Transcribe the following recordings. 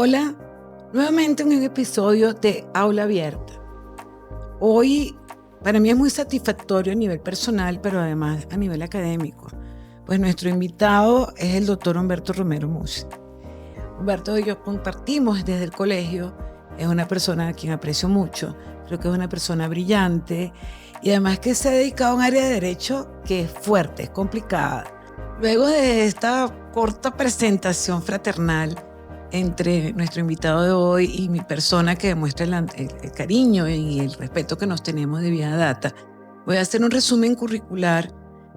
Hola, nuevamente en un episodio de Aula Abierta. Hoy para mí es muy satisfactorio a nivel personal, pero además a nivel académico, pues nuestro invitado es el doctor Humberto Romero Muz. Humberto y yo compartimos desde el colegio, es una persona a quien aprecio mucho, creo que es una persona brillante y además que se ha dedicado a un área de derecho que es fuerte, es complicada. Luego de esta corta presentación fraternal entre nuestro invitado de hoy y mi persona que demuestra el cariño y el respeto que nos tenemos de vía data, voy a hacer un resumen curricular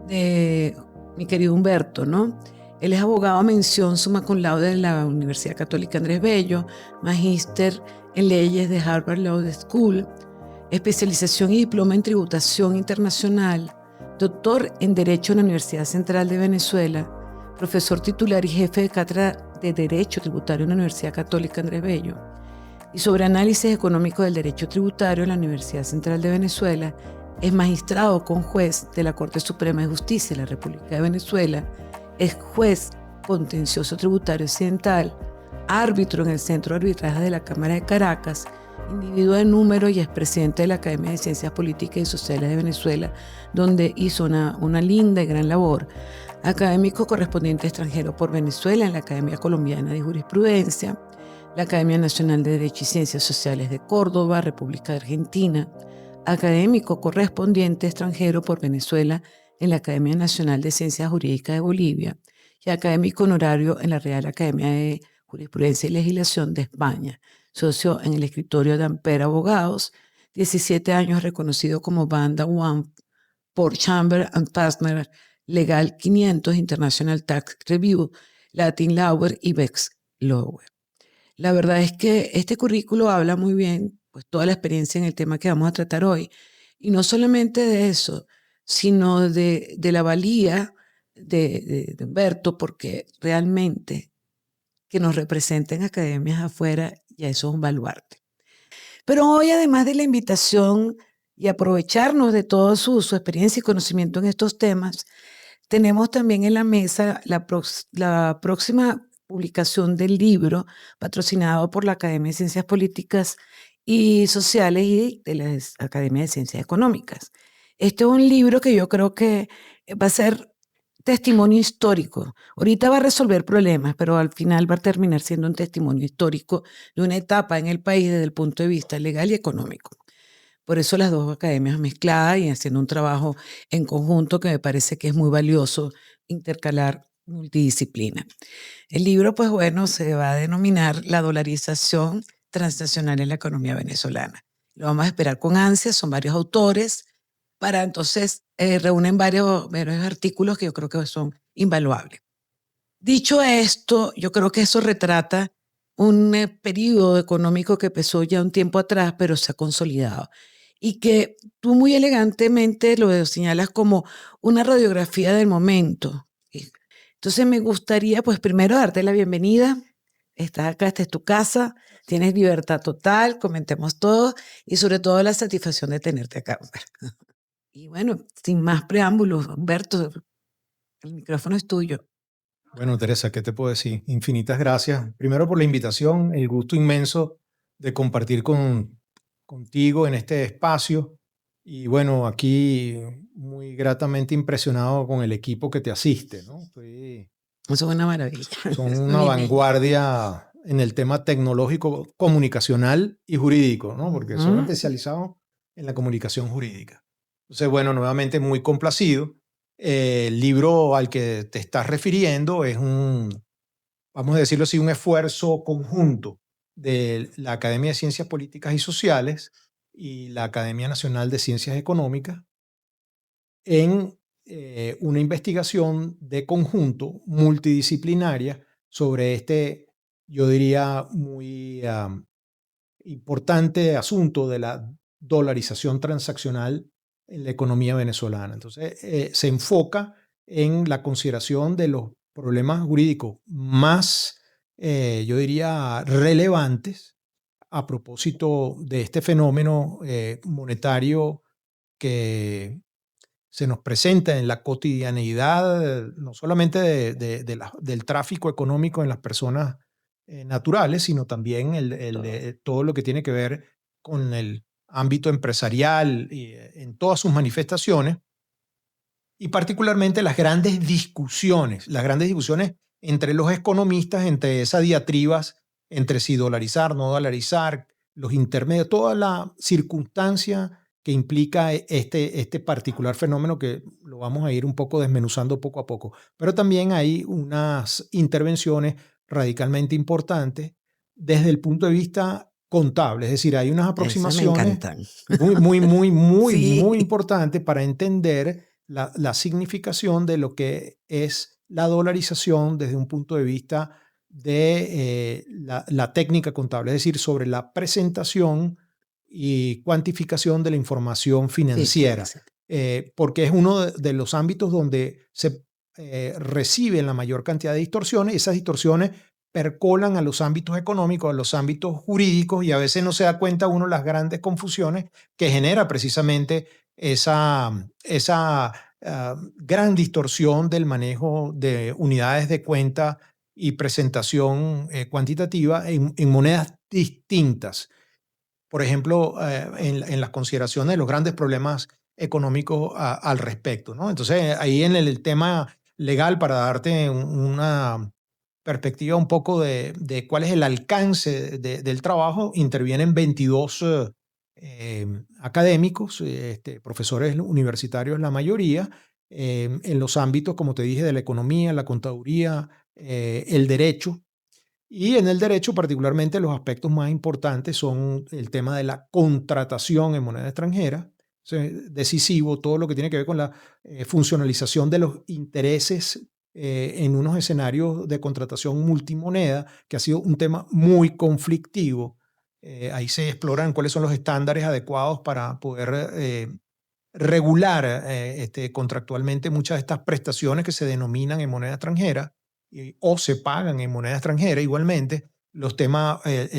de mi querido Humberto, ¿no? Él es abogado a mención summa cum laude de la Universidad Católica Andrés Bello, magíster en leyes de Harvard Law School, especialización y diploma en tributación internacional, doctor en Derecho en la Universidad Central de Venezuela, profesor titular y jefe de cátedra de Derecho Tributario en la Universidad Católica Andrés Bello, y sobre análisis económico del derecho tributario en la Universidad Central de Venezuela. Es magistrado con juez de la Corte Suprema de Justicia de la República de Venezuela, es juez contencioso tributario occidental, árbitro en el Centro de Arbitraje de la Cámara de Caracas, individuo de número y expresidente de la Academia de Ciencias Políticas y Sociales de Venezuela, donde hizo una linda y gran labor. Académico correspondiente extranjero por Venezuela en la Academia Colombiana de Jurisprudencia, la Academia Nacional de Derecho y Ciencias Sociales de Córdoba, República de Argentina, académico correspondiente extranjero por Venezuela en la Academia Nacional de Ciencias Jurídicas de Bolivia y académico honorario en la Real Academia de Jurisprudencia y Legislación de España, socio en el escritorio de Ampere Abogados, 17 años reconocido como Banda One por Chamber and Partner Legal 500, International Tax Review, Latin Law y Bex Law. La verdad es que este currículo habla muy bien, pues toda la experiencia en el tema que vamos a tratar hoy. Y no solamente de eso, sino de la valía de Humberto, porque realmente que nos representen academias afuera, ya eso es un baluarte. Pero hoy, además de la invitación y aprovecharnos de toda su experiencia y conocimiento en estos temas, tenemos también en la mesa la próxima publicación del libro patrocinado por la Academia de Ciencias Políticas y Sociales y de la Academia de Ciencias Económicas. Este es un libro que yo creo que va a ser testimonio histórico. Ahorita va a resolver problemas, pero al final va a terminar siendo un testimonio histórico de una etapa en el país desde el punto de vista legal y económico. Por eso las dos academias mezcladas y haciendo un trabajo en conjunto que me parece que es muy valioso intercalar multidisciplina. El libro, pues bueno, se va a denominar La dolarización transnacional en la economía venezolana. Lo vamos a esperar con ansia, son varios autores, para entonces reúnen varios artículos que yo creo que son invaluables. Dicho esto, yo creo que eso retrata un periodo económico que empezó ya un tiempo atrás, pero se ha consolidado. Y que tú muy elegantemente lo señalas como una radiografía del momento. Entonces me gustaría, pues primero darte la bienvenida. Estás acá, esta es tu casa, tienes libertad total, comentemos todo y sobre todo la satisfacción de tenerte acá. Y bueno, sin más preámbulos, Humberto, el micrófono es tuyo. Bueno, Teresa, ¿qué te puedo decir? Infinitas gracias. Primero por la invitación, el gusto inmenso de compartir contigo en este espacio. Y bueno, aquí muy gratamente impresionado con el equipo que te asiste, ¿no? Eso es una maravilla. Son Eso una viene. vanguardia en el tema tecnológico, comunicacional y jurídico, ¿no? Porque son especializados en la comunicación jurídica. Entonces, bueno, nuevamente muy complacido. El libro al que te estás refiriendo es vamos a decirlo así, un esfuerzo conjunto de la Academia de Ciencias Políticas y Sociales y la Academia Nacional de Ciencias Económicas en una investigación de conjunto multidisciplinaria sobre yo diría, muy importante asunto de la dolarización transaccional en la economía venezolana. Entonces, se enfoca en la consideración de los problemas jurídicos más, yo diría, relevantes a propósito de este fenómeno monetario que se nos presenta en la cotidianeidad, no solamente del tráfico económico en las personas naturales, sino también todo lo que tiene que ver con el ámbito empresarial y, en todas sus manifestaciones, y particularmente las grandes discusiones entre los economistas, entre esas diatribas, entre si dolarizar, no dolarizar, los intermedios, toda la circunstancia que implica este particular fenómeno, que lo vamos a ir un poco desmenuzando poco a poco. Pero también hay unas intervenciones radicalmente importantes desde el punto de vista contable, es decir, hay unas Esas me aproximaciones encantan. muy Sí, importantes para entender la significación de lo que es la dolarización desde un punto de vista de la técnica contable, es decir, sobre la presentación y cuantificación de la información sí, claro, financiera, sí. porque es uno de los ámbitos donde se reciben la mayor cantidad de distorsiones. Esas distorsiones percolan a los ámbitos económicos, a los ámbitos jurídicos, y a veces no se da cuenta uno las grandes confusiones que genera precisamente esa gran distorsión del manejo de unidades de cuenta y presentación cuantitativa en monedas distintas. Por ejemplo, en las consideraciones de los grandes problemas económicos al respecto, ¿no? Entonces, ahí en el tema legal, para darte una perspectiva un poco de cuál es el alcance del trabajo, intervienen 22 académicos, profesores universitarios la mayoría, en los ámbitos, como te dije, de la economía, la contaduría, el derecho. Y en el derecho, particularmente, los aspectos más importantes son el tema de la contratación en moneda extranjera. O sea, decisivo todo lo que tiene que ver con la funcionalización de los intereses en unos escenarios de contratación multimoneda, que ha sido un tema muy conflictivo. Ahí se exploran cuáles son los estándares adecuados para poder regular contractualmente muchas de estas prestaciones que se denominan en moneda extranjera o se pagan en moneda extranjera igualmente. El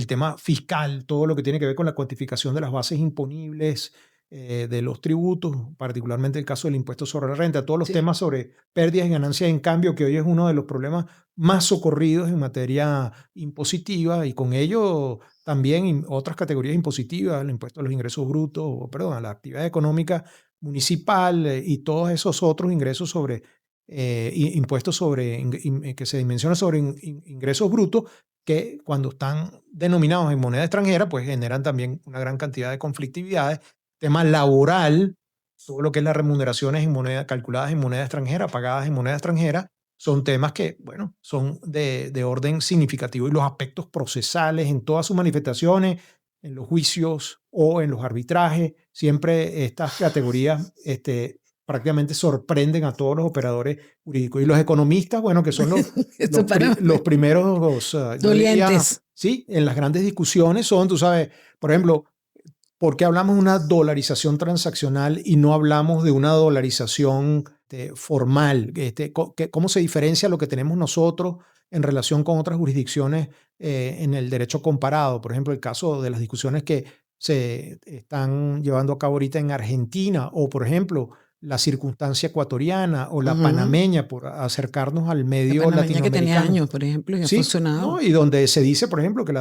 tema fiscal, todo lo que tiene que ver con la cuantificación de las bases imponibles, de los tributos, particularmente el caso del impuesto sobre la renta, todos los Sí. temas sobre pérdidas y ganancias en cambio, que hoy es uno de los problemas más socorridos en materia impositiva, y con ello también otras categorías impositivas, el impuesto a los ingresos brutos, o perdón, a la actividad económica municipal, y todos esos otros ingresos sobre impuestos que se dimensionan sobre ingresos brutos, que cuando están denominados en moneda extranjera, pues generan también una gran cantidad de conflictividades. Tema laboral, todo lo que es las remuneraciones calculadas en moneda extranjera, pagadas en moneda extranjera, son temas que, bueno, son de orden significativo. Y los aspectos procesales en todas sus manifestaciones, en los juicios o en los arbitrajes, siempre estas categorías prácticamente sorprenden a todos los operadores jurídicos. Y los economistas, bueno, que son Esto para los primeros, yo diría, dolientes. sí, en las grandes discusiones son, tú sabes, por ejemplo, ¿por qué hablamos de una dolarización transaccional y no hablamos de una dolarización formal? ¿Cómo se diferencia lo que tenemos nosotros en relación con otras jurisdicciones en el derecho comparado? Por ejemplo, el caso de las discusiones que se están llevando a cabo ahorita en Argentina, o por ejemplo, la circunstancia ecuatoriana o la Ujú. panameña, por acercarnos al La medio panameña que tenía latinoamericano. años, por ejemplo, y ha Sí, ¿no? funcionado. Y donde se dice, por ejemplo, que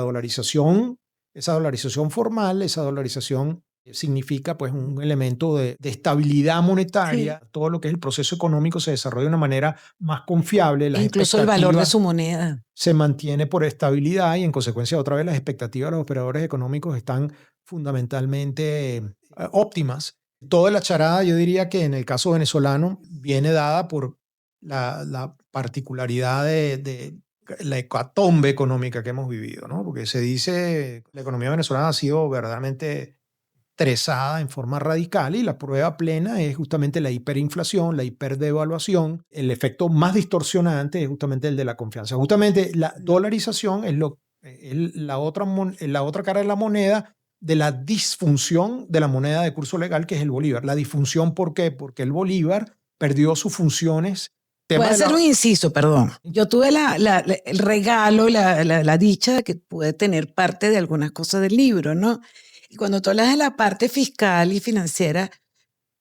esa dolarización formal, esa dolarización significa pues un elemento de estabilidad Sí. monetaria. Todo lo que es el proceso económico se desarrolla de una manera más confiable, E las incluso el valor de expectativas su moneda. se mantiene por estabilidad, y en consecuencia otra vez las expectativas de los operadores económicos están fundamentalmente óptimas. Toda la charada, yo diría que en el caso venezolano viene dada por la particularidad de la hecatombe económica que hemos vivido, ¿no? Porque se dice que la economía venezolana ha sido verdaderamente estresada en forma radical, y la prueba plena es justamente la hiperinflación, la hiperdevaluación. El efecto más distorsionante es justamente el de la confianza. Justamente la dolarización es la otra cara de la moneda de la disfunción de la moneda de curso legal, que es el bolívar. La disfunción, ¿por qué? Porque el bolívar perdió sus funciones. Voy Tema a de hacer un la... inciso, perdón. Yo tuve el regalo, la dicha de que pude tener parte de algunas cosas del libro, ¿no? Y cuando tú hablas de la parte fiscal y financiera,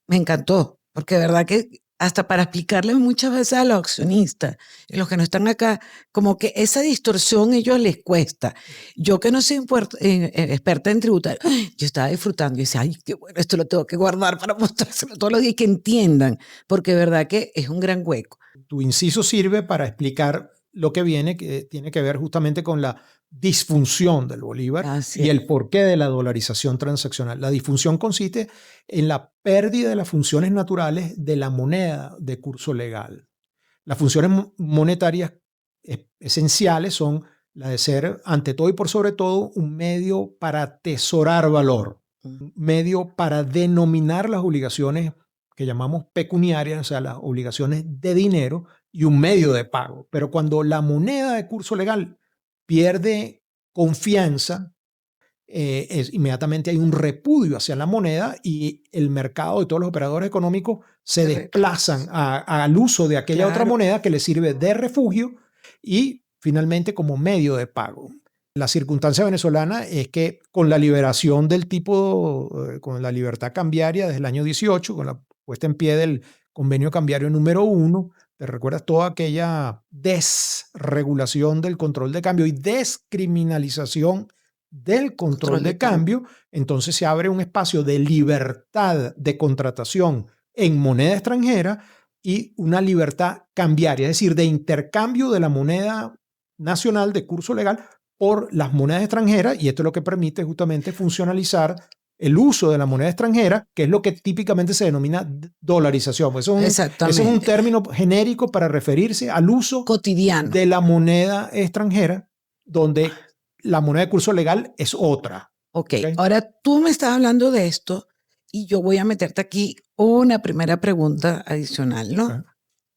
me encantó, porque de verdad que hasta para explicarles muchas veces a los accionistas, y los que no están acá, como que esa distorsión a ellos les cuesta. Yo que no soy experta en tributar, yo estaba disfrutando y decía, ay, qué bueno, esto lo tengo que guardar para mostrárselo todos los días y que entiendan, porque de verdad que es un gran hueco. Tu inciso sirve para explicar lo que viene, que tiene que ver justamente con la disfunción del bolívar y el porqué de la dolarización transaccional. La disfunción consiste en la pérdida de las funciones naturales de la moneda de curso legal. Las funciones monetarias esenciales son la de ser, ante todo y por sobre todo, un medio para atesorar valor, un medio para denominar las obligaciones que llamamos pecuniarias, o sea, las obligaciones de dinero, y un medio de pago. Pero cuando la moneda de curso legal pierde confianza, inmediatamente hay un repudio hacia la moneda y el mercado y todos los operadores económicos se desplazan al uso de aquella otra moneda que les sirve de refugio y finalmente como medio de pago. La circunstancia venezolana es que con la liberación del tipo, con la libertad cambiaria desde el año 18, con la puesta en pie del convenio cambiario número 1, ¿te recuerdas toda aquella desregulación del control de cambio y descriminalización del control de cambio? Entonces se abre un espacio de libertad de contratación en moneda extranjera y una libertad cambiaria, es decir, de intercambio de la moneda nacional de curso legal por las monedas extranjeras, y esto es lo que permite justamente funcionalizar el uso de la moneda extranjera, que es lo que típicamente se denomina dolarización. Pues eso es un término genérico para referirse al uso cotidiano de la moneda extranjera, donde la moneda de curso legal es otra. Okay. Ahora tú me estás hablando de esto y yo voy a meterte aquí una primera pregunta adicional, ¿no?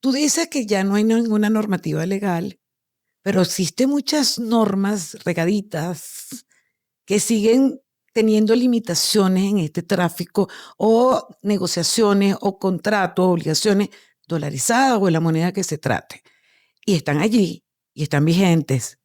Tú dices que ya no hay ninguna normativa legal, pero existen muchas normas regaditas que siguen teniendo limitaciones en este tráfico o negociaciones o contratos, obligaciones dolarizadas o en la moneda que se trate. Y están allí y están vigentes.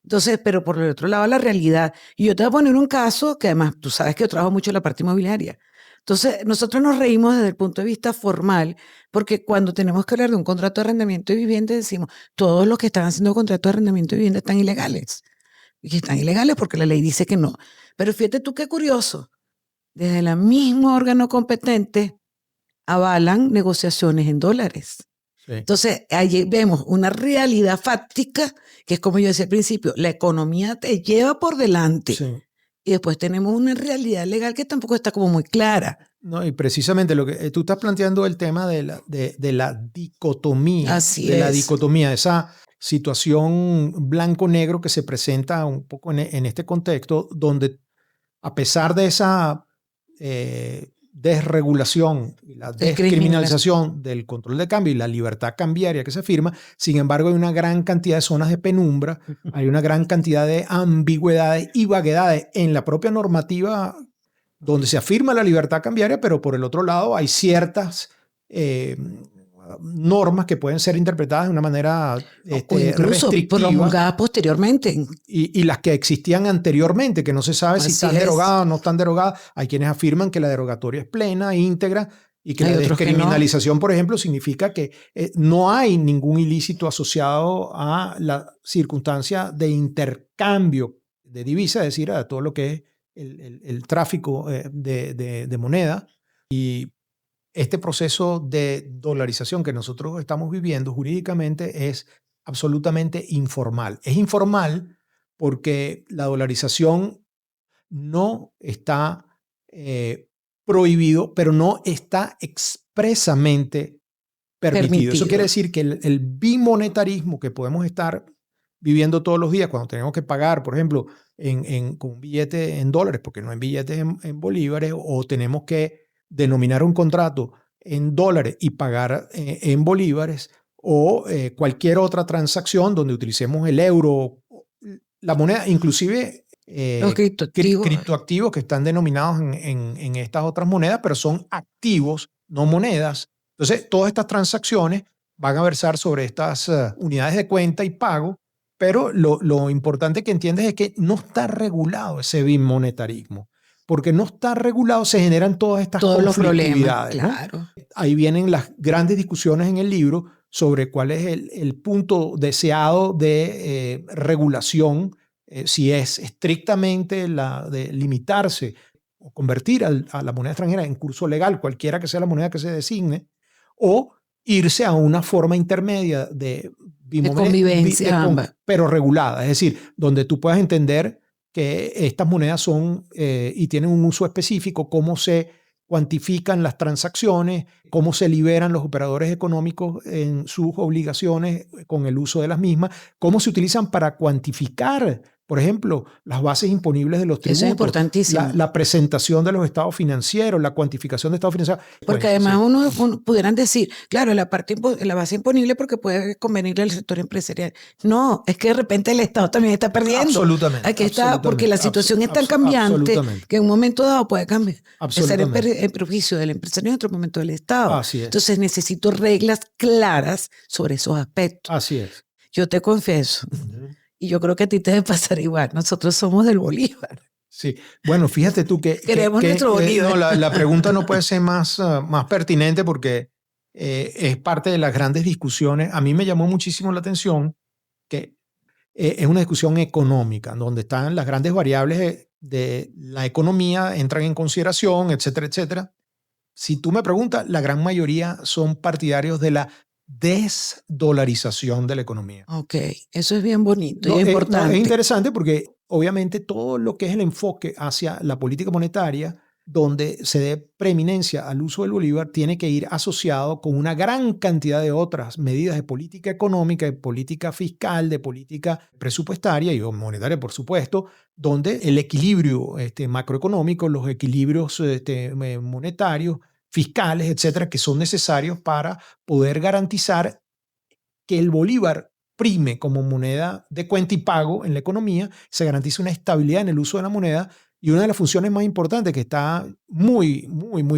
Entonces, pero por el otro lado, la realidad. Y yo te voy a poner un caso que además tú sabes que yo trabajo mucho en la parte inmobiliaria. Entonces, nosotros nos reímos desde el punto de vista formal, porque cuando tenemos que hablar de un contrato de arrendamiento de vivienda, decimos, todos los que están haciendo contratos de arrendamiento de vivienda están ilegales. Y están ilegales porque la ley dice que no. Pero fíjate tú qué curioso. Desde el mismo órgano competente avalan negociaciones en dólares. Sí. Entonces, allí vemos una realidad fáctica, que es como yo decía al principio, la economía te lleva por delante. Sí. Y después tenemos una realidad legal que tampoco está como muy clara. No, y precisamente lo que tú estás planteando el tema de la dicotomía. Así de es. La dicotomía, esa situación blanco-negro que se presenta un poco en este contexto, donde a pesar de esa desregulación y la descriminalización del control de cambio y la libertad cambiaria que se firma, sin embargo hay una gran cantidad de zonas de penumbra, hay una gran cantidad de ambigüedades y vaguedades en la propia normativa donde se afirma la libertad cambiaria, pero por el otro lado hay ciertas normas que pueden ser interpretadas de una manera o incluso promulgadas posteriormente. Y las que existían anteriormente, que no se sabe si están derogadas o no están derogadas. Hay quienes afirman que la derogatoria es plena, íntegra, y que la descriminalización, por ejemplo, significa que no hay ningún ilícito asociado a la circunstancia de intercambio de divisas, es decir, a todo lo que es el tráfico de moneda. Y este proceso de dolarización que nosotros estamos viviendo jurídicamente es absolutamente informal. Es informal porque la dolarización no está prohibido, pero no está expresamente permitido. Eso quiere decir que el bimonetarismo que podemos estar viviendo todos los días cuando tenemos que pagar, por ejemplo, con un billete en dólares, porque no hay billetes en bolívares, o tenemos que denominar un contrato en dólares y pagar en bolívares, o cualquier otra transacción donde utilicemos el euro, la moneda, inclusive los criptoactivos que están denominados en estas otras monedas, pero son activos, no monedas. Entonces, todas estas transacciones van a versar sobre estas unidades de cuenta y pago, pero lo importante que entiendes es que no está regulado ese bimonetarismo. porque no está regulado, se generan todas estas Todos los conflictividades. problemas, claro. Ahí vienen las grandes discusiones en el libro sobre cuál es el punto deseado de regulación, si es estrictamente la de limitarse o convertir a la moneda extranjera en curso legal, cualquiera que sea la moneda que se designe, o irse a una forma intermedia de convivencia, pero regulada, es decir, donde tú puedas entender que estas monedas son y tienen un uso específico, cómo se cuantifican las transacciones, cómo se liberan los operadores económicos en sus obligaciones con el uso de las mismas, cómo se utilizan para cuantificar, por ejemplo, las bases imponibles de los tributos. Eso es importantísimo. La presentación de los estados financieros, la cuantificación de estados financieros. Porque además uno pudieran decir, claro, la base imponible porque puede convenirle al sector empresarial. No, es que de repente el Estado también está perdiendo. Absolutamente. Aquí está, porque la situación es tan cambiante que en un momento dado puede cambiar. Ser en perjuicio del empresario en otro momento del Estado. Así es. Entonces necesito reglas claras sobre esos aspectos. Así es. Yo te confieso, y yo creo que a ti te debe pasar igual, nosotros somos del Bolívar. Sí, bueno, fíjate tú que... Queremos nuestro Bolívar. No, la pregunta no puede ser más pertinente porque es parte de las grandes discusiones. A mí me llamó muchísimo la atención que es una discusión económica, donde están las grandes variables de la economía, entran en consideración, etcétera, etcétera. Si tú me preguntas, la gran mayoría son partidarios de la desdolarización de la economía. Ok, eso es bien bonito y es importante. Es interesante porque obviamente todo lo que es el enfoque hacia la política monetaria, donde se dé preeminencia al uso del bolívar, tiene que ir asociado con una gran cantidad de otras medidas de política económica, de política fiscal, de política presupuestaria y monetaria, por supuesto, donde el equilibrio macroeconómico, los equilibrios monetarios, fiscales, etcétera, que son necesarios para poder garantizar que el bolívar prime como moneda de cuenta y pago en la economía, se garantiza una estabilidad en el uso de la moneda y una de las funciones más importantes que está muy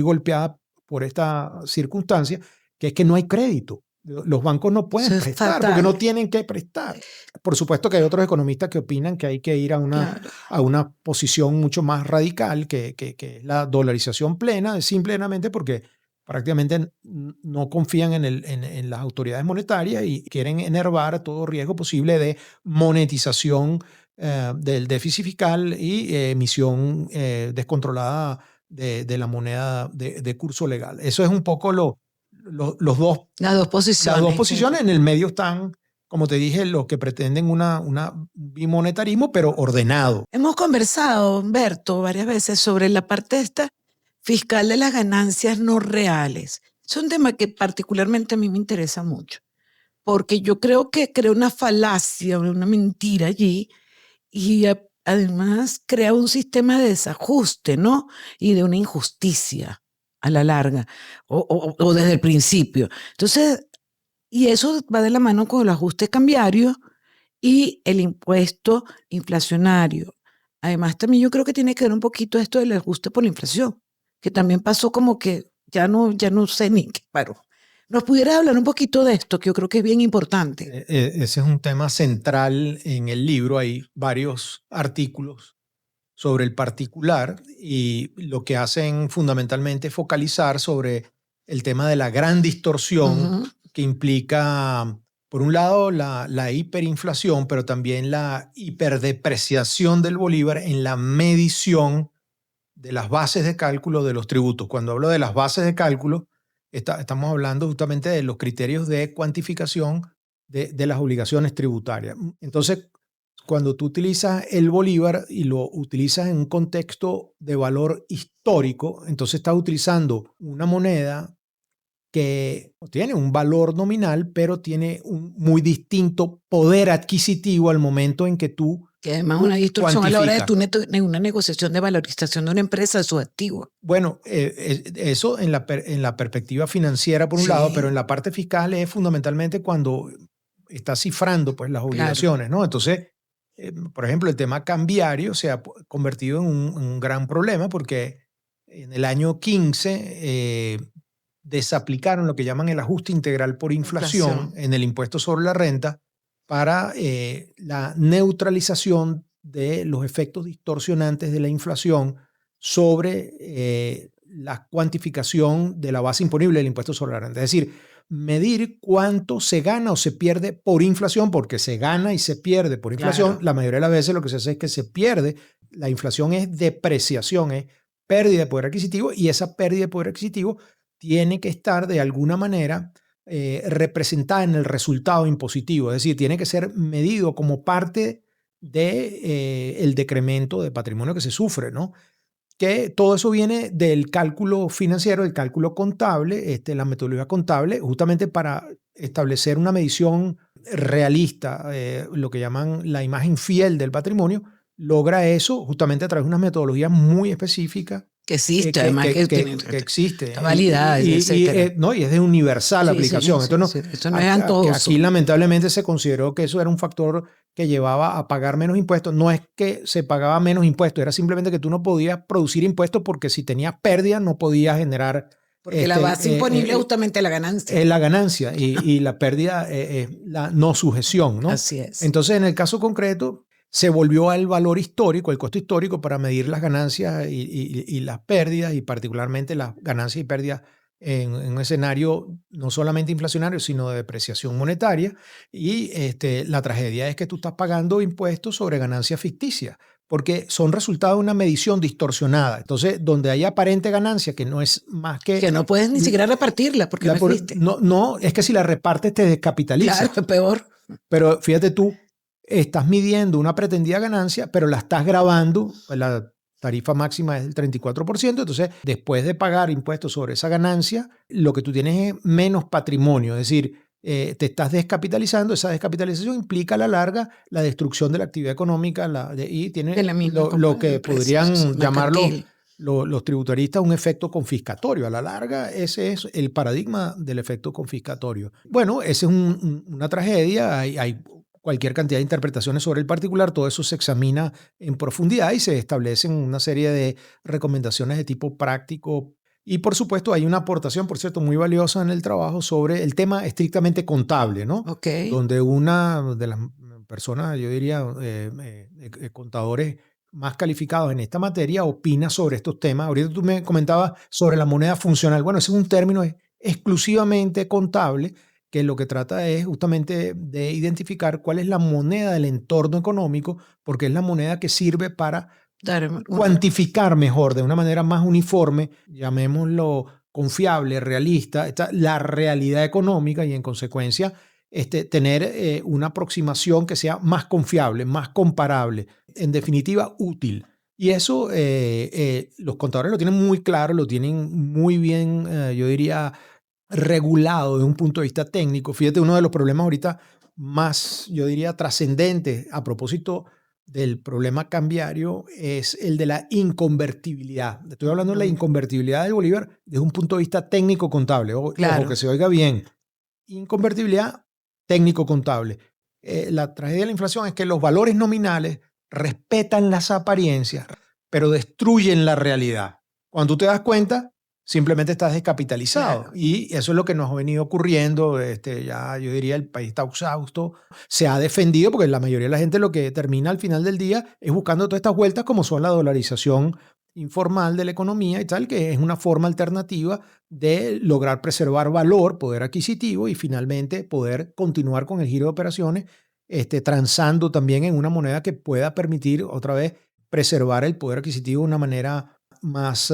golpeada por esta circunstancia, que es que no hay crédito. Los bancos no pueden prestar porque no tienen que prestar. Por supuesto que hay otros economistas que opinan que hay que ir a una posición mucho más radical, que es la dolarización plena, simplemente porque prácticamente no confían en las autoridades monetarias y quieren enervar todo riesgo posible de monetización del déficit fiscal y emisión descontrolada de la moneda de curso legal. Eso es un poco las dos posiciones. Las dos posiciones. En el medio están, como te dije, los que pretenden una bimonetarismo, pero ordenado. Hemos conversado, Humberto, varias veces sobre la parte esta fiscal de las ganancias no reales. Es un tema que particularmente a mí me interesa mucho, porque yo creo que crea una falacia, una mentira allí, y además crea un sistema de desajuste, ¿no? Y de una injusticia a la larga, o desde el principio. Entonces, y eso va de la mano con el ajuste cambiario y el impuesto inflacionario. Además, también yo creo que tiene que ver un poquito esto del ajuste por la inflación, que también pasó como que ya no sé ni qué paró. ¿Nos pudieras hablar un poquito de esto, que yo creo que es bien importante? Ese es un tema central en el libro. Hay varios artículos sobre el particular y lo que hacen fundamentalmente es focalizar sobre el tema de la gran distorsión que implica, por un lado, la hiperinflación, pero también la hiperdepreciación del bolívar en la medición de las bases de cálculo de los tributos. Cuando hablo de las bases de cálculo, estamos hablando justamente de los criterios de cuantificación de las obligaciones tributarias. Entonces, cuando tú utilizas el bolívar y lo utilizas en un contexto de valor histórico, entonces estás utilizando una moneda que tiene un valor nominal, pero tiene un muy distinto poder adquisitivo al momento en que tú que además una distorsión a la hora de una negociación de valorización de una empresa de sus activos. Bueno, eso en la perspectiva financiera por un lado, pero en la parte fiscal es fundamentalmente cuando estás cifrando pues, las obligaciones, ¿no? Entonces, por ejemplo, el tema cambiario se ha convertido en un gran problema porque en el año 15 desaplicaron lo que llaman el ajuste integral por inflación en el impuesto sobre la renta para la neutralización de los efectos distorsionantes de la inflación sobre la cuantificación de la base imponible del impuesto sobre la renta. Es decir, medir cuánto se gana o se pierde por inflación, porque se gana y se pierde por inflación. Claro. La mayoría de las veces lo que se hace es que se pierde. La inflación es depreciación, es pérdida de poder adquisitivo, y esa pérdida de poder adquisitivo tiene que estar de alguna manera representada en el resultado impositivo. Es decir, tiene que ser medido como parte del decremento de patrimonio que se sufre, ¿no? Que todo eso viene del cálculo financiero, del cálculo contable, la metodología contable, justamente para establecer una medición realista, lo que llaman la imagen fiel del patrimonio, logra eso justamente a través de unas metodologías muy específicas. Que existe, además que existe. Está validada, etcétera. No, y es de universal aplicación. Sí, Entonces, eso no es antojoso. Aquí lamentablemente se consideró que eso era un factor que llevaba a pagar menos impuestos. No es que se pagaba menos impuestos, era simplemente que tú no podías producir impuestos porque si tenías pérdida no podías generar... Porque la base imponible es justamente la ganancia. Es la ganancia y la pérdida es la no sujeción, ¿no? Así es. Entonces, en el caso concreto, se volvió al valor histórico, el costo histórico, para medir las ganancias y las pérdidas, y particularmente las ganancias y pérdidas en un escenario no solamente inflacionario, sino de depreciación monetaria. Y la tragedia es que tú estás pagando impuestos sobre ganancias ficticias, porque son resultado de una medición distorsionada. Entonces, donde hay aparente ganancia, que no es más que... Que no puedes ni siquiera repartirla porque no existe. No, es que si la repartes te descapitalizas. Claro, es peor. Pero fíjate tú, estás midiendo una pretendida ganancia, pero la estás grabando, la tarifa máxima es del 34%, entonces después de pagar impuestos sobre esa ganancia, lo que tú tienes es menos patrimonio, es decir, te estás descapitalizando. Esa descapitalización implica a la larga la destrucción de la actividad económica y tiene lo que podrían llamarlo los tributaristas un efecto confiscatorio. A la larga, ese es el paradigma del efecto confiscatorio. Bueno, esa es una tragedia. Hay cualquier cantidad de interpretaciones sobre el particular. Todo eso se examina en profundidad y se establecen una serie de recomendaciones de tipo práctico. Y por supuesto hay una aportación, por cierto, muy valiosa en el trabajo sobre el tema estrictamente contable, ¿no? Okay. Donde una de las personas, yo diría, contadores más calificados en esta materia, opina sobre estos temas. Ahorita tú me comentabas sobre la moneda funcional. Bueno, ese es un término exclusivamente contable, que lo que trata es justamente de identificar cuál es la moneda del entorno económico, porque es la moneda que sirve para cuantificar mejor, de una manera más uniforme, llamémoslo confiable, realista, la realidad económica, y en consecuencia tener una aproximación que sea más confiable, más comparable, en definitiva útil. Y eso los contadores lo tienen muy claro, lo tienen muy bien, yo diría, regulado desde un punto de vista técnico. Fíjate, uno de los problemas ahorita más, yo diría, trascendentes a propósito del problema cambiario es el de la inconvertibilidad. Estoy hablando de la inconvertibilidad del bolívar desde un punto de vista técnico-contable. Claro. Ojo, que se oiga bien. Inconvertibilidad técnico-contable. La tragedia de la inflación es que los valores nominales respetan las apariencias, pero destruyen la realidad. Cuando tú te das cuenta, simplemente estás descapitalizado. Claro. Y eso es lo que nos ha venido ocurriendo. Ya yo diría, el país está exhausto. Se ha defendido porque la mayoría de la gente lo que termina al final del día es buscando todas estas vueltas, como son la dolarización informal de la economía y tal, que es una forma alternativa de lograr preservar valor, poder adquisitivo, y finalmente poder continuar con el giro de operaciones, transando también en una moneda que pueda permitir otra vez preservar el poder adquisitivo de una manera más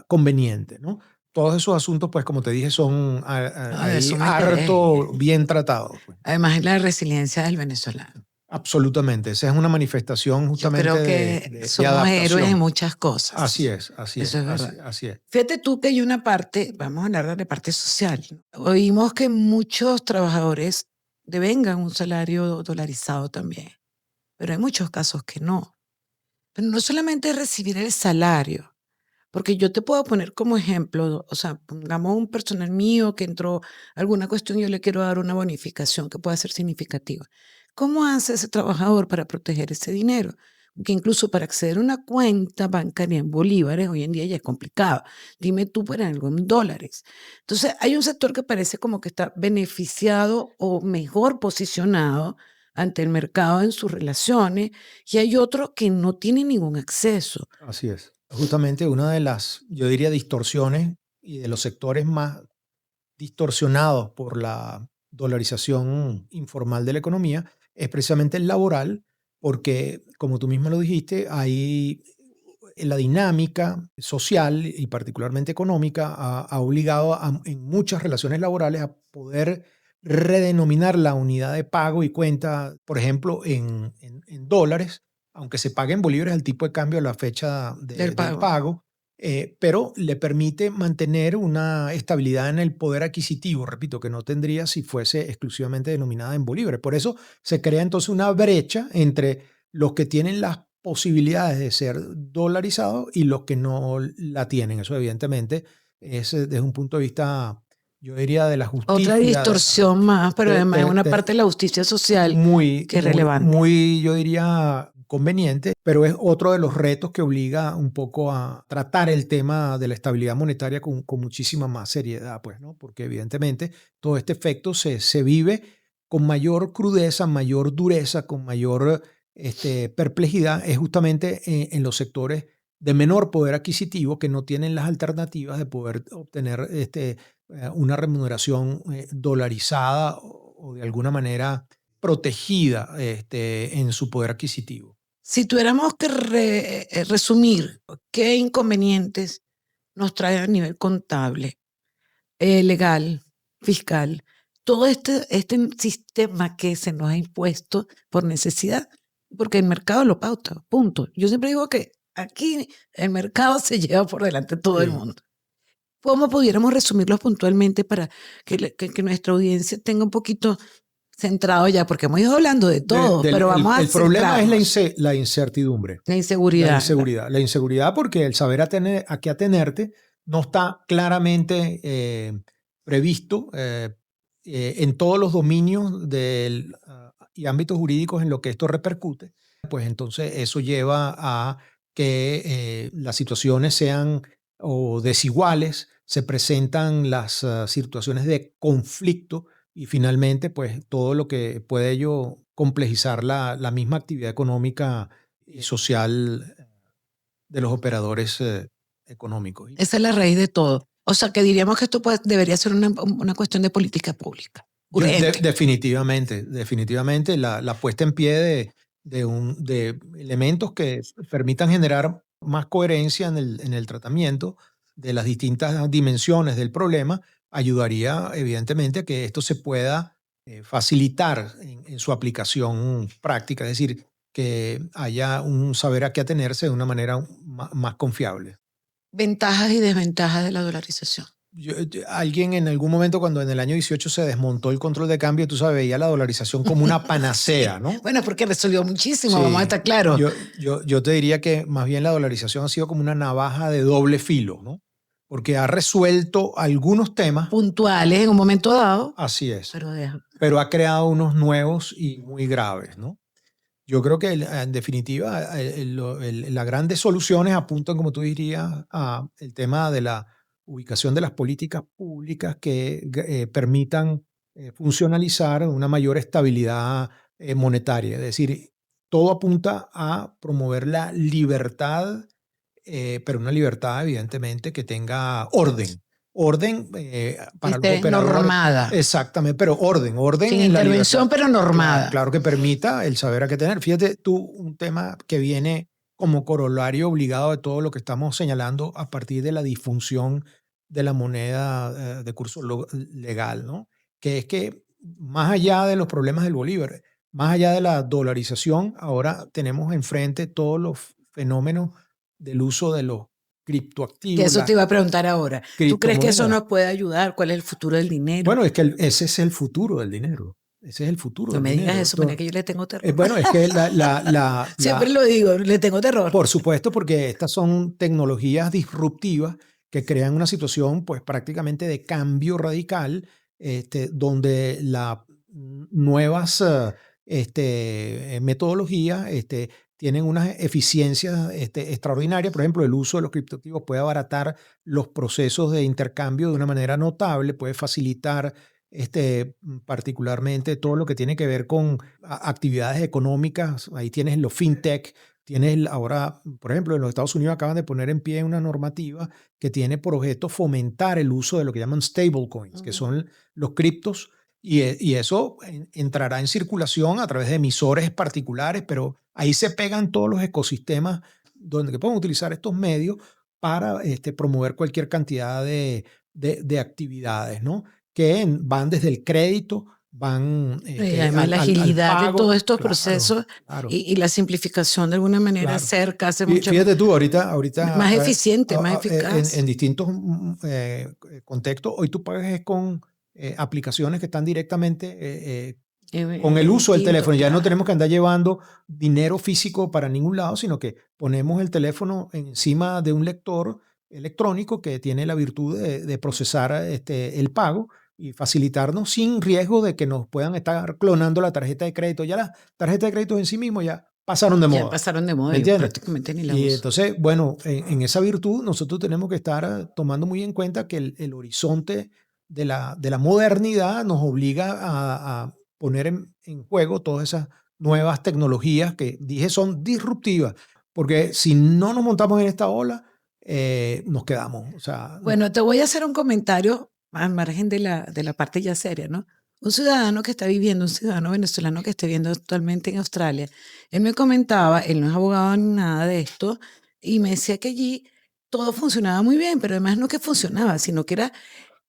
conveniente, ¿no? Todos esos asuntos, pues como te dije, son harto bien tratados. Pues. Además es la resiliencia del venezolano. Absolutamente, esa es una manifestación justamente. Yo creo que de somos adaptación. héroes en muchas cosas. Así es. Eso es verdad. Así es. Fíjate tú que hay una parte, vamos a hablar de la parte social. Oímos que muchos trabajadores devengan un salario dolarizado también, pero hay muchos casos que no. Pero no solamente recibir el salario, porque yo te puedo poner como ejemplo, o sea, pongamos un personal mío que entró alguna cuestión y yo le quiero dar una bonificación que pueda ser significativa. ¿Cómo hace ese trabajador para proteger ese dinero? Que incluso para acceder a una cuenta bancaria en bolívares hoy en día ya es complicado. Dime tú por algo en dólares. Entonces hay un sector que parece como que está beneficiado o mejor posicionado ante el mercado en sus relaciones, y hay otro que no tiene ningún acceso. Así es. Justamente una de las, yo diría, distorsiones y de los sectores más distorsionados por la dolarización informal de la economía es precisamente el laboral, porque, como tú mismo lo dijiste, hay la dinámica social y particularmente económica ha obligado en muchas relaciones laborales a poder redenominar la unidad de pago y cuenta, por ejemplo, en dólares, aunque se pague en bolívares al tipo de cambio a la fecha Del del pago. pago, pero le permite mantener una estabilidad en el poder adquisitivo, repito, que no tendría si fuese exclusivamente denominada en bolívares. Por eso se crea entonces una brecha entre los que tienen las posibilidades de ser dolarizados y los que no la tienen. Eso evidentemente es desde un punto de vista, yo diría, de la Otra justicia, distorsión más, pero te- además es te- una te- parte de la justicia social muy, que es muy, relevante. muy, yo diría, conveniente, pero es otro de los retos que obliga un poco a tratar el tema de la estabilidad monetaria con muchísima más seriedad, pues, ¿no? Porque evidentemente todo este efecto se vive con mayor crudeza, mayor dureza, con mayor perplejidad, es justamente en los sectores de menor poder adquisitivo que no tienen las alternativas de poder obtener una remuneración dolarizada o de alguna manera protegida en su poder adquisitivo. Si tuviéramos que resumir qué inconvenientes nos trae a nivel contable, legal, fiscal, todo este sistema que se nos ha impuesto por necesidad, porque el mercado lo pauta, punto. Yo siempre digo que aquí el mercado se lleva por delante todo el Sí. mundo. ¿Cómo pudiéramos resumirlos puntualmente para que nuestra audiencia tenga un poquito centrado ya? Porque hemos ido hablando de todo, pero vamos a El problema es centrarnos. la incertidumbre. La La inseguridad. inseguridad. La inseguridad porque el saber a qué atenerte no está claramente previsto en todos los dominios y ámbitos jurídicos en lo que esto repercute. Pues entonces eso lleva a que las situaciones sean o desiguales, se presentan las situaciones de conflicto y finalmente pues todo lo que puede ello complejizar la misma actividad económica y social de los operadores económicos. Esa es la raíz de todo. O sea, que diríamos que esto debería ser una cuestión de política pública. Urgente. Definitivamente, definitivamente la puesta en pie de elementos que permitan generar más coherencia en el tratamiento de las distintas dimensiones del problema ayudaría evidentemente a que esto se pueda facilitar en su aplicación práctica, es decir, que haya un saber a qué atenerse de una manera más confiable. Ventajas y desventajas de la dolarización. Alguien en algún momento, cuando en el año 18 se desmontó el control de cambio, tú sabes, veía la dolarización como una panacea, ¿no? Bueno, porque resolvió muchísimo, Sí. vamos a estar claros. Yo te diría que más bien la dolarización ha sido como una navaja de doble filo, ¿no? Porque ha resuelto algunos temas. Puntuales en un momento dado. Así es. Pero Pero ha creado unos nuevos y muy graves, ¿no? Yo creo que en definitiva las grandes soluciones apuntan, como tú dirías, a el tema de la ubicación de las políticas públicas que permitan funcionalizar una mayor estabilidad monetaria. Es decir, todo apunta a promover la libertad, pero una libertad evidentemente que tenga orden. Orden para los operadores. Normada. Exactamente, pero orden sin en la intervención, libertad. pero normada. Claro que permita el saber a qué tener. Fíjate tú, un tema que viene como corolario obligado de todo lo que estamos señalando a partir de la disfunción de la moneda de curso legal, ¿no? Que es que más allá de los problemas del bolívar, más allá de la dolarización, ahora tenemos enfrente todos los fenómenos del uso de los criptoactivos. Que eso te iba a preguntar ahora. ¿Tú crees que eso nos puede ayudar? ¿Cuál es el futuro del dinero? Bueno, es que ese es el futuro del dinero. Ese es el futuro del dinero. No me digas eso, mira que yo le tengo terror. Bueno, es que siempre lo digo, le tengo terror. Por supuesto, porque estas son tecnologías disruptivas que crean una situación pues prácticamente de cambio radical, donde las nuevas metodologías tienen unas eficiencias extraordinarias. Por ejemplo, el uso de los criptoactivos puede abaratar los procesos de intercambio de una manera notable, puede facilitar particularmente todo lo que tiene que ver con actividades económicas. Ahí tienes los fintech, tienes ahora, por ejemplo, en los Estados Unidos acaban de poner en pie una normativa que tiene por objeto fomentar el uso de lo que llaman stablecoins, que son los criptos, y eso entrará en circulación a través de emisores particulares, pero ahí se pegan todos los ecosistemas donde que pueden utilizar estos medios para promover cualquier cantidad de actividades, ¿no? Que van desde el crédito, van además la agilidad de todos estos Claro, procesos claro. y la simplificación de alguna manera acerca, hace mucho Fíjate tú, ahorita más eficiente, más eficaz. en distintos contextos, hoy tú pagas con aplicaciones que están directamente con el uso del teléfono. Ya no tenemos que andar llevando dinero físico para ningún lado, sino que ponemos el teléfono encima de un lector electrónico que tiene la virtud de procesar el pago y facilitarnos sin riesgo de que nos puedan estar clonando la tarjeta de crédito. Ya las tarjetas de crédito en sí mismo ya pasaron de moda. Ya pasaron de moda, ¿me entiendes? Prácticamente ni la Y uso. entonces, bueno, en esa virtud nosotros tenemos que estar tomando muy en cuenta que el horizonte de la modernidad nos obliga a poner en juego todas esas nuevas tecnologías que dije son disruptivas, porque si no nos montamos en esta ola, nos quedamos. O sea, bueno, te voy a hacer un comentario al margen de la parte ya seria, ¿no? Un ciudadano venezolano que esté viviendo actualmente en Australia, él me comentaba, él no es abogado ni nada de esto, y me decía que allí todo funcionaba muy bien, pero además no que funcionaba, sino que era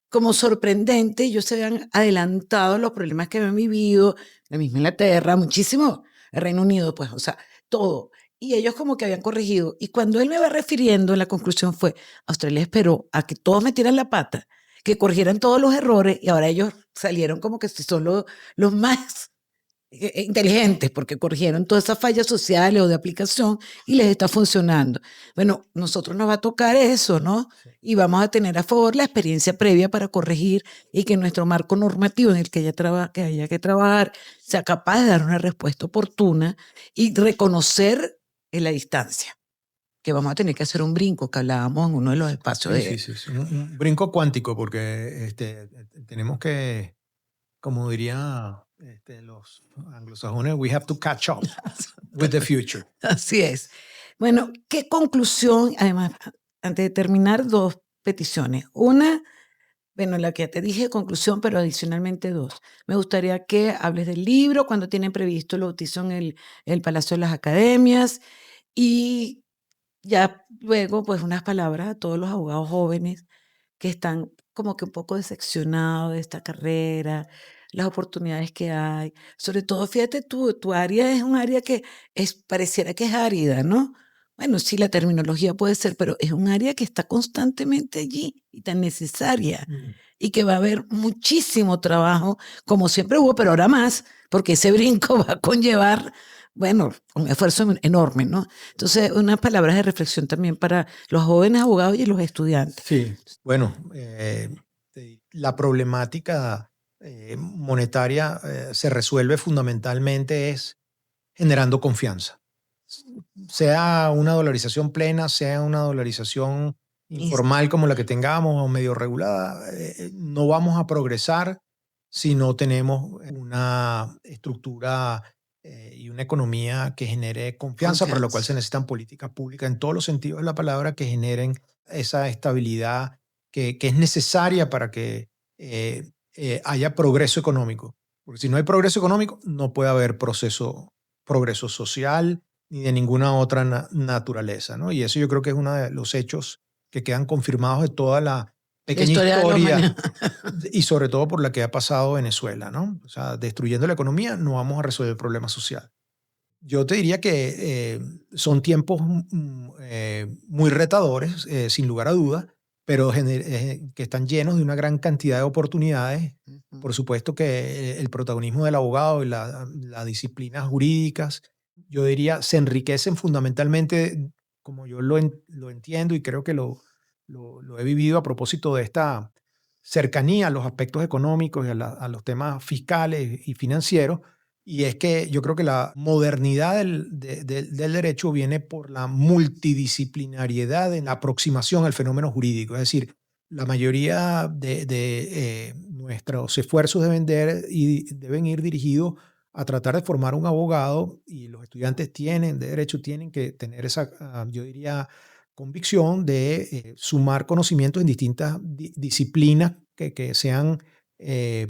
como sorprendente, ellos se habían adelantado a los problemas que habían vivido, la misma Inglaterra, muchísimo, el Reino Unido, pues, o sea, todo. Y ellos como que habían corregido. Y cuando él me va refiriendo, la conclusión fue, Australia esperó a que todos metieran la pata, que corrigieran todos los errores, y ahora ellos salieron como que son los más inteligentes, porque corrigieron todas esas fallas sociales o de aplicación y les está funcionando. Bueno, nosotros nos va a tocar eso, ¿no? Y vamos a tener a favor la experiencia previa para corregir y que nuestro marco normativo en el que haya que trabajar sea capaz de dar una respuesta oportuna y reconocer en la distancia. Que vamos a tener que hacer un brinco, que hablábamos en uno de los espacios sí. Un brinco cuántico, porque tenemos que, como diría los anglosajones, we have to catch up with the future. Así es. Bueno, ¿qué conclusión? Además, antes de terminar, dos peticiones. Una, bueno, la que ya te dije, conclusión, pero adicionalmente dos. Me gustaría que hables del libro, cuando tienen previsto el bautizo en el Palacio de las Academias, y ya luego, pues, unas palabras a todos los abogados jóvenes que están como que un poco decepcionados de esta carrera, las oportunidades que hay. Sobre todo, fíjate tu área es un área que pareciera que es árida, ¿no? Bueno, sí, la terminología puede ser, pero es un área que está constantemente allí y tan necesaria y que va a haber muchísimo trabajo, como siempre hubo, pero ahora más, porque ese brinco va a conllevar, bueno, un esfuerzo enorme, ¿no? Entonces, unas palabras de reflexión también para los jóvenes abogados y los estudiantes. Sí, bueno, la problemática monetaria se resuelve fundamentalmente es generando confianza. Sea una dolarización plena, sea una dolarización informal como la que tengamos o medio regulada, no vamos a progresar si no tenemos una estructura y una economía que genere confianza, para lo cual se necesitan políticas públicas en todos los sentidos de la palabra que generen esa estabilidad que es necesaria para que haya progreso económico. Porque si no hay progreso económico, no puede haber progreso social ni de ninguna otra naturaleza, ¿no? Y eso yo creo que es uno de los hechos que quedan confirmados de toda la pequeña historia y sobre todo por la que ha pasado Venezuela, ¿no? O sea, destruyendo la economía no vamos a resolver el problema social. Yo te diría que son tiempos muy retadores, sin lugar a dudas, pero que están llenos de una gran cantidad de oportunidades. Por supuesto que el protagonismo del abogado y las disciplinas jurídicas, yo diría, se enriquecen fundamentalmente, como yo lo entiendo y creo que lo he vivido a propósito de esta cercanía a los aspectos económicos y a los temas fiscales y financieros. Y es que yo creo que la modernidad del derecho viene por la multidisciplinariedad en la aproximación al fenómeno jurídico. Es decir, la mayoría de nuestros esfuerzos deben ir dirigidos a tratar de formar un abogado, y los estudiantes de derecho tienen que tener esa, yo diría, convicción de sumar conocimientos en distintas disciplinas que sean eh,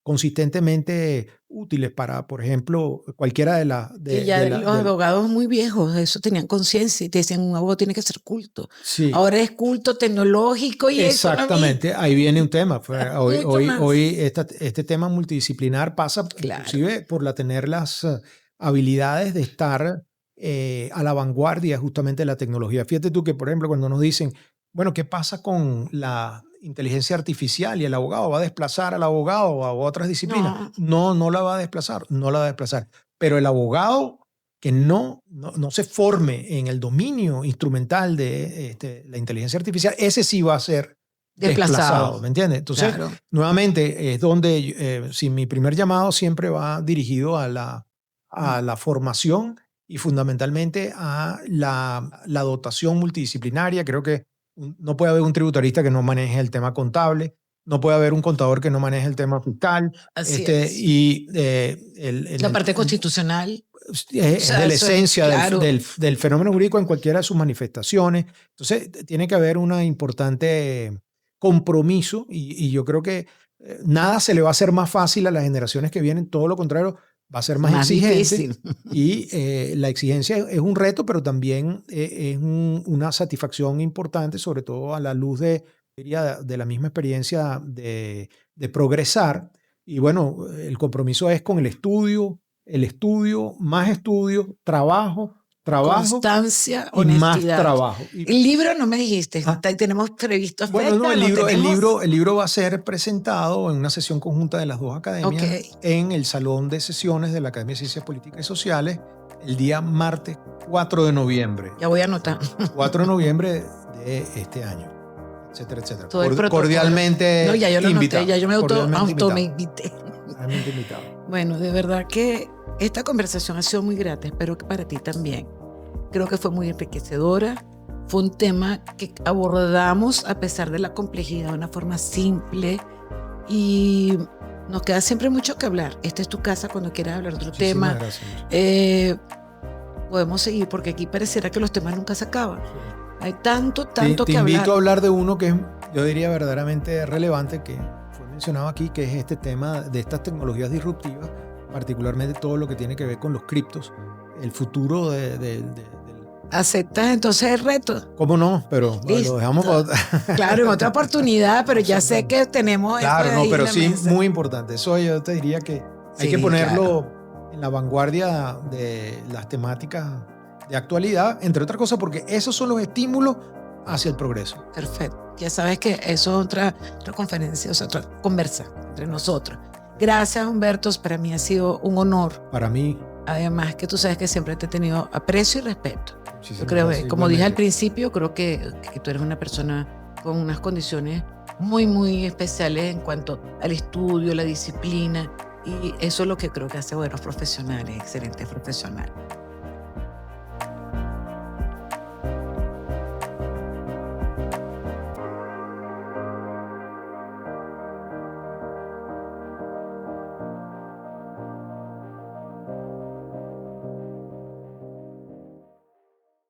consistentemente útiles para, por ejemplo, cualquiera de las... Y ya los abogados muy viejos, eso tenían conciencia y te decían, un abogado tiene que ser culto. Sí. Ahora es culto tecnológico y exactamente, ahí viene un tema. Hoy este tema multidisciplinar pasa inclusive por tener las habilidades de estar a la vanguardia justamente de la tecnología. Fíjate tú que, por ejemplo, cuando nos dicen, bueno, ¿qué pasa con la inteligencia artificial y el abogado va a desplazar al abogado a otras disciplinas? No la va a desplazar, no la va a desplazar. Pero el abogado que no se forme en el dominio instrumental de la inteligencia artificial, ese sí va a ser desplazado, ¿me entiendes? Entonces, nuevamente, es donde si mi primer llamado siempre va dirigido a la formación y fundamentalmente a la dotación multidisciplinaria. Creo que no puede haber un tributarista que no maneje el tema contable, no puede haber un contador que no maneje el tema fiscal. Así es. Y la parte constitucional. Es de la esencia del fenómeno jurídico en cualquiera de sus manifestaciones. Entonces, tiene que haber un importante compromiso y yo creo que nada se le va a hacer más fácil a las generaciones que vienen, todo lo contrario, va a ser más exigente. Difícil. Y la exigencia es un reto, pero también es una satisfacción importante, sobre todo a la luz de la misma experiencia de progresar. Y bueno, el compromiso es con el estudio, más estudio, trabajo, constancia, y honestidad. Más trabajo. El libro no me dijiste, tenemos previsto. Bueno, no, el libro va a ser presentado en una sesión conjunta de las dos academias en el Salón de Sesiones de la Academia de Ciencias Políticas y Sociales el día martes 4 de noviembre. Ya voy a anotar. 4 de noviembre de este año, etcétera, etcétera. Cordialmente no, ya yo lo invitado. Anoté, ya yo me me invité. Invitado. Bueno, de verdad que esta conversación ha sido muy grata, espero que para ti también. Creo que fue muy enriquecedora. Fue un tema que abordamos a pesar de la complejidad de una forma simple y nos queda siempre mucho que hablar. Esta es tu casa cuando quieras hablar de otro tema. Gracias. Podemos seguir porque aquí pareciera que los temas nunca se acaban. Sí. Hay tanto que hablar. Te invito a hablar de uno que es, yo diría, verdaderamente relevante, que fue mencionado aquí, que es este tema de estas tecnologías disruptivas, particularmente todo lo que tiene que ver con los criptos, el futuro ¿Aceptas entonces el reto? ¿Cómo no? Pero bueno, lo dejamos para otra. Claro, en otra oportunidad, pero ya sé que tenemos... Claro, no, pero sí, mesa. Muy importante. Eso yo te diría que hay que ponerlo en la vanguardia de las temáticas de actualidad, entre otras cosas, porque esos son los estímulos hacia el progreso. Perfecto. Ya sabes que eso es otra conferencia, otra conversa entre nosotros. Gracias, Humberto. Para mí ha sido un honor. Para mí. Además que tú sabes que siempre te he tenido aprecio y respeto. Yo creo que, como dije al principio, creo que tú eres una persona con unas condiciones muy, muy especiales en cuanto al estudio, la disciplina, y eso es lo que creo que hace buenos profesionales, excelentes profesionales.